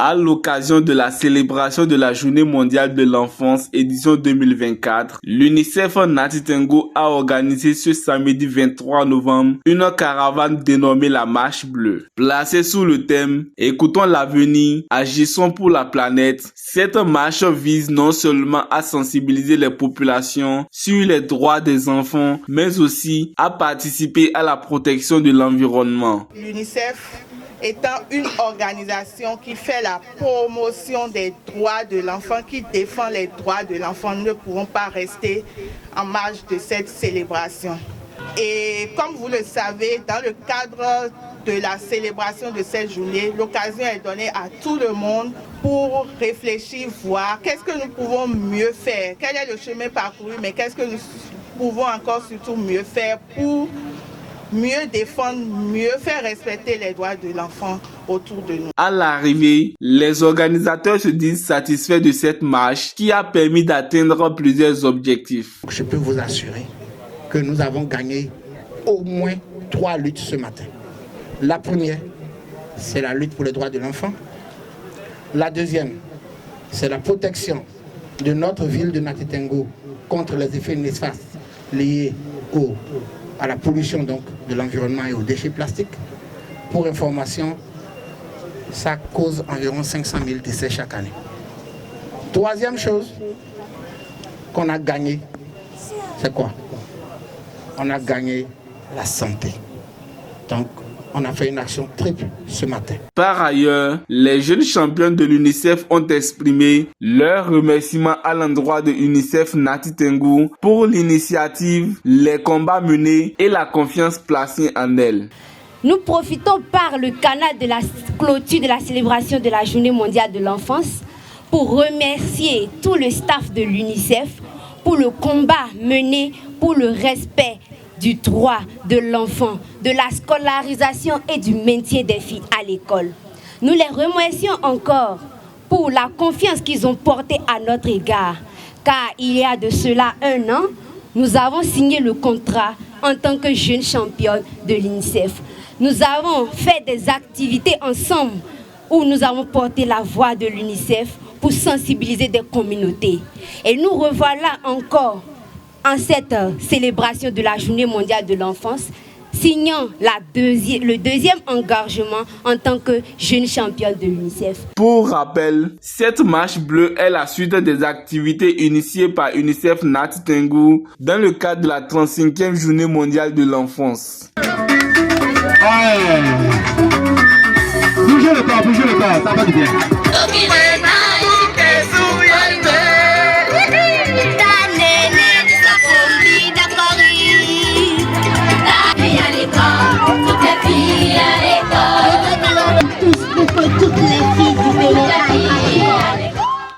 À l'occasion de la célébration de la Journée mondiale de l'enfance édition 2024, l'UNICEF Nati Tengo a organisé ce samedi 23 novembre une caravane dénommée la Marche Bleue. Placée sous le thème « Écoutons l'avenir, agissons pour la planète », cette marche vise non seulement à sensibiliser les populations sur les droits des enfants, mais aussi à participer à la protection de l'environnement. L'UNICEF étant une organisation qui fait la promotion des droits de l'enfant, qui défend les droits de l'enfant, nous ne pouvons pas rester en marge de cette célébration. Et comme vous le savez, dans le cadre de la célébration de cette journée, l'occasion est donnée à tout le monde pour réfléchir, voir qu'est-ce que nous pouvons mieux faire, quel est le chemin parcouru, mais qu'est-ce que nous pouvons encore surtout mieux faire pour mieux défendre, mieux faire respecter les droits de l'enfant autour de nous. À l'arrivée, les organisateurs se disent satisfaits de cette marche qui a permis d'atteindre plusieurs objectifs. Je peux vous assurer que nous avons gagné au moins 3 luttes ce matin. La première, c'est la lutte pour les droits de l'enfant. La deuxième, c'est la protection de notre ville de Nati Tengo contre les effets néfastes liés à la pollution donc, de l'environnement et aux déchets plastiques. Pour information, ça cause environ 500 000 décès chaque année. Troisième chose qu'on a gagné, c'est quoi? On a gagné la santé. Donc, on a fait une action triple ce matin. Par ailleurs, les jeunes champions de l'UNICEF ont exprimé leur remerciement à l'endroit de UNICEF Nati Tengo pour l'initiative, les combats menés et la confiance placée en elle. Nous profitons par le canal de la clôture de la célébration de la Journée mondiale de l'enfance pour remercier tout le staff de l'UNICEF pour le combat mené pour le respect du droit de l'enfant, de la scolarisation et du maintien des filles à l'école. Nous les remercions encore pour la confiance qu'ils ont portée à notre égard, car il y a de cela 1 an, nous avons signé le contrat en tant que jeunes championnes de l'UNICEF. Nous avons fait des activités ensemble où nous avons porté la voix de l'UNICEF pour sensibiliser des communautés. Et nous revoilà encore en cette célébration de la Journée mondiale de l'enfance, signant le deuxième engagement en tant que jeune championne de l'UNICEF. Pour rappel, cette marche bleue est la suite des activités initiées par UNICEF Nati Tengo dans le cadre de la 35e Journée mondiale de l'enfance. Bougez le corps, ça va bien.